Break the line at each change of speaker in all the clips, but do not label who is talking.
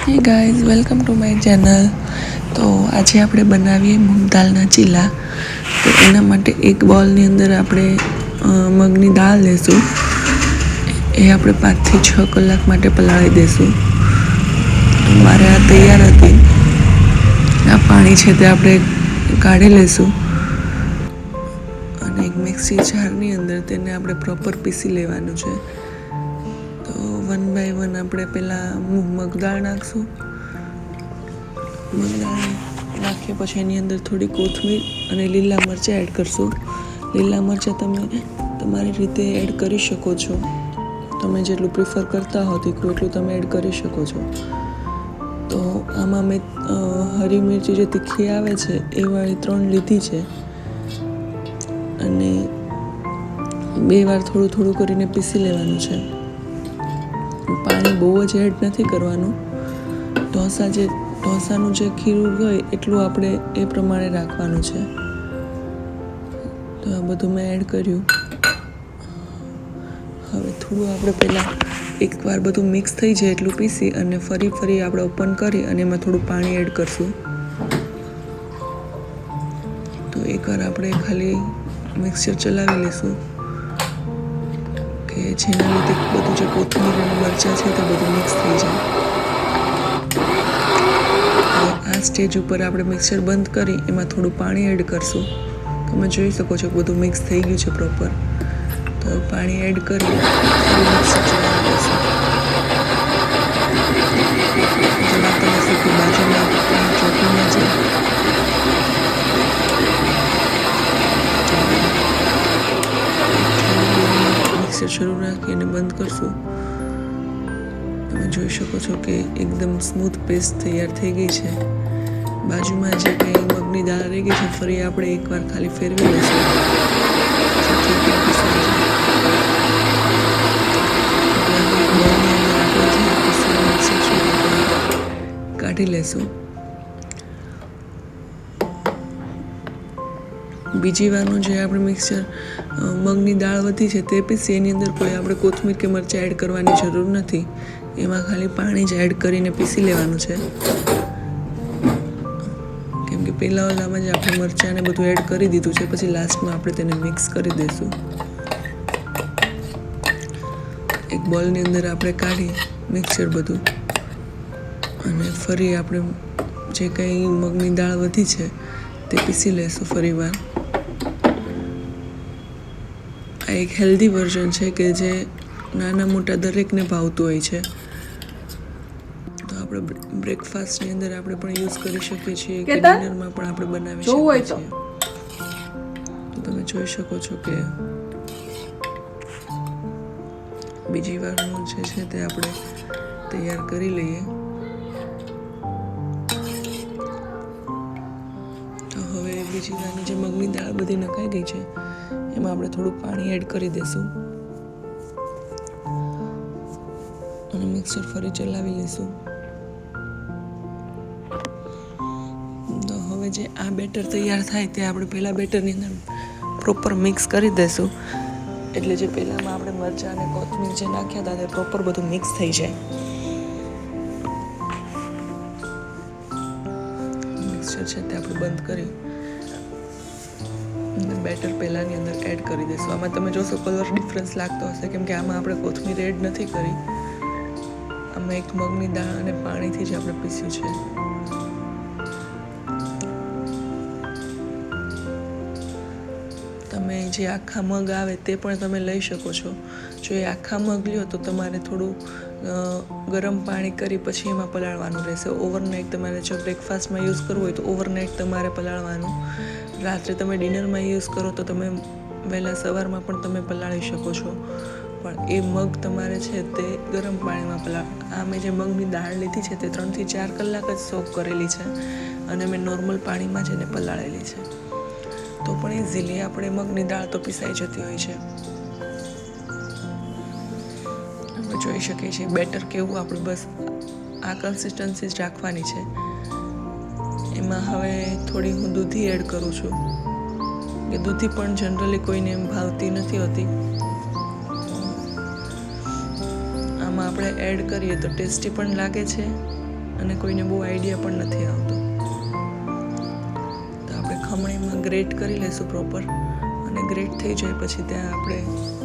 Hey guys, welcome to my channel. તો આજે આપણે બનાવીએ મૂંગ દાળના ચીલા. તો એના માટે એક બોલની અંદર આપણે મગની દાળ લેશું. એ આપણે 5 થી 6 કલાક માટે પલાળી દઈશું. તો મારે આ તૈયાર હતી. આ પાણી છે તે આપણે કાઢી લઈશું અને એક મિક્સી જારની અંદર તેને આપણે પ્રોપર પીસી લેવાનું છે. તો 1 બાય 1 આપણે પહેલાં મગ દાળ નાખશું. મગ દાળ નાખ્યા પછી એની અંદર થોડી કોથમીર અને લીલા મરચાં એડ કરશું. લીલા મરચાં તમે તમારી રીતે એડ કરી શકો છો. તમે જેટલું પ્રિફર કરતા હો તીખું એટલું તમે એડ કરી શકો છો. તો આમાં મેં હરી મિરચી જે તીખી આવે છે એ વાળી 3 લીધી છે અને 2 વાર થોડું કરીને પીસી લેવાનું છે. પાણી બહુ જ એડ નથી કરવાનું. ઢોસાનું જે ખીરું હોય એટલું આપણે એ પ્રમાણે રાખવાનું છે. તો આ બધું મેં એડ કર્યું. હવે થોડું આપણે પહેલાં એકવાર બધું મિક્સ થઈ જાય એટલું પીસી અને ફરી આપણે ઓપન કરી અને એમાં થોડું પાણી એડ કરશું. તો એકવાર આપણે ખાલી મિક્સચર ચલાવી લઈશું કે જેના લીધે બધું જે કોથમીર અને મરચાં છે તે બધું મિક્સ થઈ જાય. આ સ્ટેજ ઉપર આપણે મિક્સર બંધ કરી એમાં થોડું પાણી એડ કરશું. તમે જોઈ શકો છો બધું મિક્સ થઈ ગયું છે પ્રોપર. તો પાણી એડ કરી મિક્સર ચલાવી દઈશું. જેમાં તમે શું બાજુમાં ચોખ્ખું ન જાય. મિક્સર શરૂ રાખીને બંધ કરશું. તમે જોઈ શકો છો કે એકદમ સ્મૂથ પેસ્ટ તૈયાર થઈ ગઈ છે. બાજુમાં જે કંઈ મગની દાળ રહી ગઈ છે ફરી આપણે એકવાર ખાલી ફેરવી લઈશું. કાઢી લેશું. બીજી વારનું જે આપણે મિક્સચર મગની દાળ વધી છે તે પીસી એની અંદર કોઈ આપણે કોથમીર કે મરચાં એડ કરવાની જરૂર નથી. એમાં ખાલી પાણી જ એડ કરીને પીસી લેવાનું છે. કેમ કે પહેલાં ઓલામાં જ આપણે મરચાં ને બધું એડ કરી દીધું છે. પછી લાસ્ટમાં આપણે તેને મિક્સ કરી દઈશું. એક બોલની અંદર આપણે કાઢી મિક્સર બધું અને ફરી આપણે જે કંઈ મગની દાળ વધી છે તે પીસી લઈશું ફરી વાર. આ એક હેલ્ધી વર્ઝન છે કે જે નાના મોટા દરેકને ભાવતું હોય છે. તો આપણે બ્રેકફાસ્ટની અંદર આપણે પણ યુઝ કરી શકીએ છીએ કે ડિનરમાં પણ આપણે બનાવી શકીએ છીએ. તો તમે જોઈ શકો છો કે બીજી વારનું જે છે તે આપણે તૈયાર કરી લઈએ. તો હવે બીજી વારની જે મગની દાળ બધી નખાઈ ગઈ છે એમાં આપણે થોડું પાણી એડ કરી દઈશું અને મિક્સર ફરી ચલાવી લઈશું. તો હવે જે આ બેટર તૈયાર થાય તે આપણે પહેલાં બેટરની અંદર પ્રોપર મિક્સ કરી દઈશું. એટલે જે પહેલાંમાં આપણે મરચાં અને કોથમીર જે નાખ્યા હતા તે પ્રોપર બધું મિક્સ થઈ જાય. મિક્સર છે તે આપણે બંધ કરી બેટર પહેલાંની અંદર એડ કરી દઈશું. આમાં તમે જોશો કલર ડિફરન્સ લાગતો હશે કેમ કે આમાં આપણે કોથમીર એડ નથી કરી. આમાં એક મગની દાળ અને પાણીથી જ આપણે પીસ્યું છે. તમે જે આખા મગ આવે તે પણ તમે લઈ શકો છો. જો એ આખા મગ લ્યો તો તમારે થોડું ગરમ પાણી કરી પછી એમાં પલાળવાનું રહેશે. ઓવરનાઇટ તમારે જો બ્રેકફાસ્ટમાં યુઝ કરવું હોય તો ઓવરનાઇટ તમારે પલાળવાનું. રાત્રે તમે ડિનરમાં યુઝ કરો તો તમે વહેલા સવારમાં પણ તમે પલાળી શકો છો. પણ એ મગ તમારે છે તે ગરમ પાણીમાં આ મેં જે મગની દાળ લીધી છે તે 3 થી 4 કલાક જ સોક કરેલી છે અને મેં નોર્મલ પાણીમાં જ એને પલાળેલી છે. તો પણ ઇઝીલી આપણે મગની દાળ તો પીસાઈ જતી હોય છે. આપણે જોઈ શકીએ છીએ બેટર કેવું આપણે બસ આ કન્સિસ્ટન્સી જ રાખવાની છે. એમાં હવે થોડી હું દૂધી એડ કરું છું કે દૂધી પણ જનરલી કોઈને એમ ભાવતી નથી હોતી. આમાં આપણે એડ કરીએ તો ટેસ્ટી પણ લાગે છે અને કોઈને બહુ આઈડિયા પણ નથી આવતો. તો આપણે ખમણીમાં ગ્રેટ કરી લઈશું પ્રોપર, અને ગ્રેટ થઈ જાય પછી ત્યાં આપણે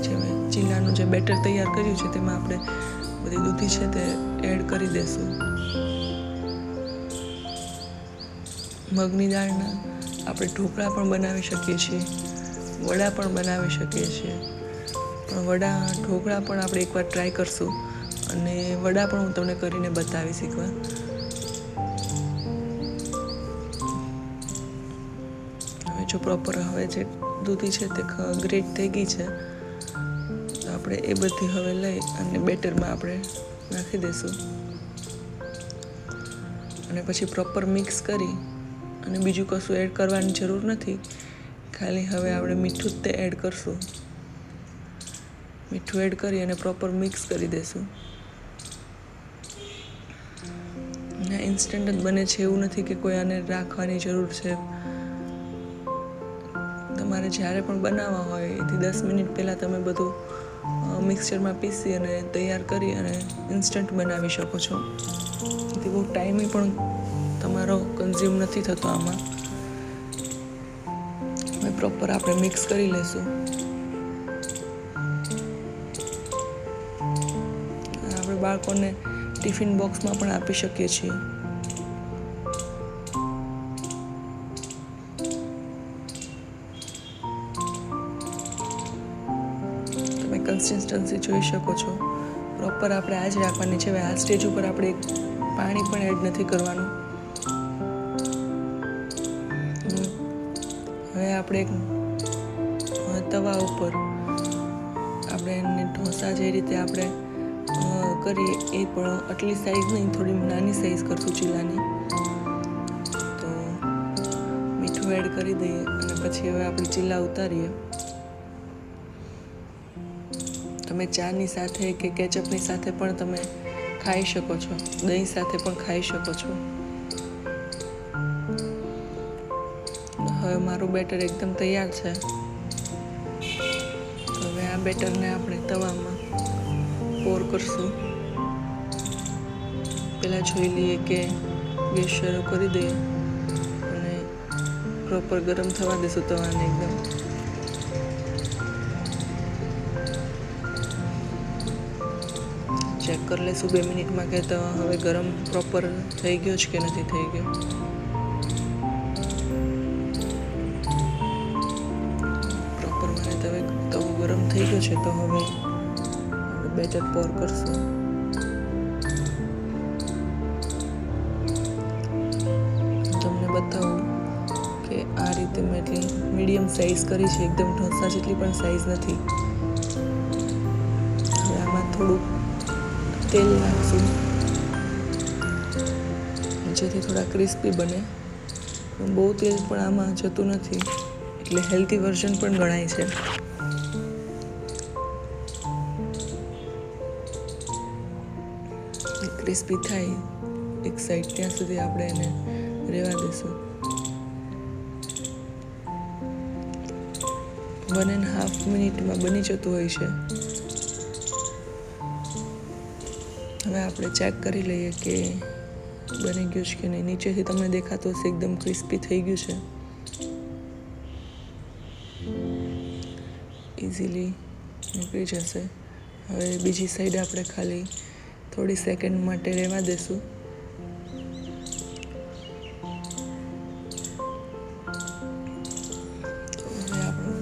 જે ચીલાનું જે બેટર તૈયાર કર્યું છે તેમાં આપણે બધી દૂધી છે તે એડ કરી દઈશું. મગની દાળના આપણે ઢોકળા પણ બનાવી શકીએ છીએ, વડા પણ બનાવી શકીએ છીએ. પણ ઢોકળા પણ આપણે એકવાર ટ્રાય કરશું, અને વડા પણ હું તમને કરીને બતાવીશ એકવાર. હવે જો પ્રોપર હવે જે દૂધી છે તે ગ્રેટ થઈ ગઈ છે, તો આપણે એ બધી હવે લઈ અને બેટરમાં આપણે નાખી દઈશું, અને પછી પ્રોપર મિક્સ કરી, અને બીજું કશું એડ કરવાની જરૂર નથી. ખાલી હવે આપણે મીઠું જ તે એડ કરશું. મીઠું એડ કરી અને પ્રોપર મિક્સ કરી દઈશું. અને ઇન્સ્ટન્ટ જ બને છે એવું નથી કે કોઈ આને રાખવાની જરૂર છે. તમારે જ્યારે પણ બનાવવા હોય એથી 10 મિનિટ પહેલાં તમે બધું મિક્સચરમાં પીસી અને તૈયાર કરી અને ઇન્સ્ટન્ટ બનાવી શકો છો. એથી બહુ ટાઈમ પણ તમારો કન્ઝ્યુમ નથી થતો આમાં. હવે પ્રોપર આપણે મિક્સ કરી લઈશું. આપણે બાળકોને ટિફિન બોક્સમાં પણ આપી શકીએ છીએ. તમે કન્સિસ્ટન્સી જોઈ શકો છો. પ્રોપર આપણે આ જ રાખવાની છે. હવે આ સ્ટેજ ઉપર આપણે પાણી પણ એડ નથી કરવાનું. હવે આપણે તવા ઉપર આપણે એને ઢોસા જે રીતે આપણે કરીએ એ પણ આટલી સાઈઝ નહીં, થોડી નાની સાઈઝ કરશું ચીલાની. તો મીઠું એડ કરી દઈએ અને પછી હવે આપણે ચીલા ઉતારીએ. તમે ચાની સાથે કે કેચઅપની સાથે પણ તમે ખાઈ શકો છો, દહીં સાથે પણ ખાઈ શકો છો. હવે મારું બેટર એકદમ તૈયાર છે. હવે આ બેટરને આપણે તવામાં પોર કરશું. પહેલાં જોઈ લઈએ કે ગેસ શરૂ કરી દઈએ અને પ્રોપર ગરમ થવા દઈશું તવાને એકદમ. ચેક કરી લઈશું 2 મિનિટમાં કે તવા હવે ગરમ પ્રોપર થઈ ગયો છે કે નથી થઈ ગયો. પ્રોપર મને તવો ગરમ થઈ ગયો છે, તો હવે આપણે બેટર પોર કરશું. તમને બતાવું કે આ રીતે મેં એટલી મીડિયમ સાઈઝ કરી છે, એકદમ ઢોસા જેટલી પણ સાઈઝ નથી. હવે આમાં થોડુંક તેલ નાખશું જેથી થોડા ક્રિસ્પી બને. બહુ તેલ પણ આમાં જતું નથી, એટલે હેલ્ધી વર્ઝન પણ ગણાય છે. ક્રિસ્પી થાય એક સાઈડ ત્યાં સુધી આપણે એને રહેવા દઈશું. 1.5 મિનિટમાં બની જતું હોય છે. હવે આપણે ચેક કરી લઈએ કે બની ગયું છે કે નહીં. નીચેથી તમને દેખાતું હશે એકદમ ક્રિસ્પી થઈ ગયું છે. ઇઝીલી નીકળી જશે. હવે બીજી સાઈડ આપણે ખાલી થોડી સેકન્ડ માટે રહેવા દઈશું. હવે આપણું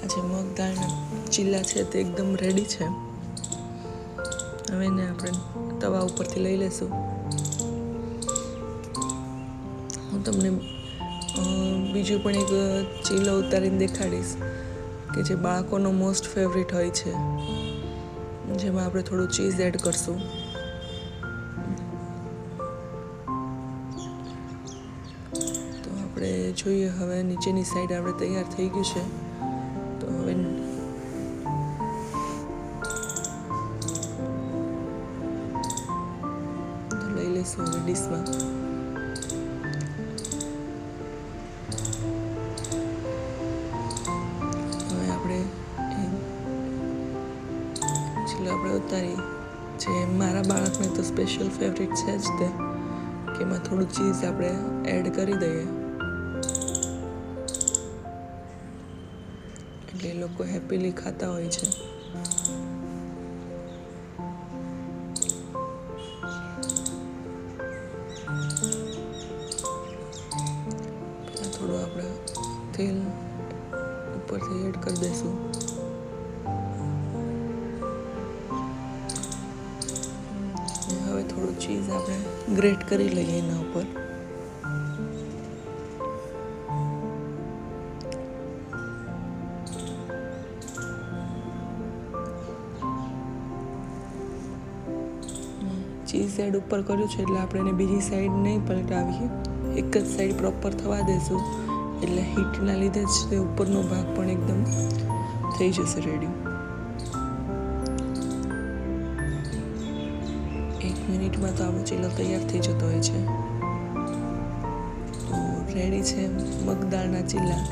આ જે મગ દાળના ચીલા છે તે એકદમ રેડી છે. હવે એને આપણે તવા ઉપરથી લઈ લઈશું. હું તમને બીજું પણ એક ચીલો ઉતારીને દેખાડીશ કે જે બાળકોનો મોસ્ટ ફેવરિટ હોય છે, જેમાં આપણે થોડું ચીઝ એડ કરશું. તો આપણે જોઈએ હવે નીચેની સાઈડ આપણે તૈયાર થઈ ગયું છે. તો હવે લઈ લઈશું હવે ડીશમાં. આપણે ઉતારી જે મારા બાળકને તો સ્પેશિયલ ફેવરિટ છે જ તે. કે એમાં થોડું ચીઝ આપણે એડ કરી દઈએ એટલે એ લોકો હેપીલી ખાતા હોય છે. થોડું આપણે તેલ ઉપરથી એડ કરી દઈશું. હવે થોડું ચીઝ આપણે ગ્રેટ કરી લઈએ એના ઉપર. ચીઝ એડ ઉપર કર્યું છે એટલે આપણે એને બીજી સાઈડ નહીં પલટાવીએ, એક જ સાઈડ પ્રોપર થવા દેશું એટલે હીટના લીધે જ તે ઉપરનો ભાગ પણ એકદમ થઈ જશે રેડી. 1 મિનિટમાં તો આપણો ચીલો તૈયાર થઈ જતો હોય છે. તો રેડી છે મગદાળના ચીલા.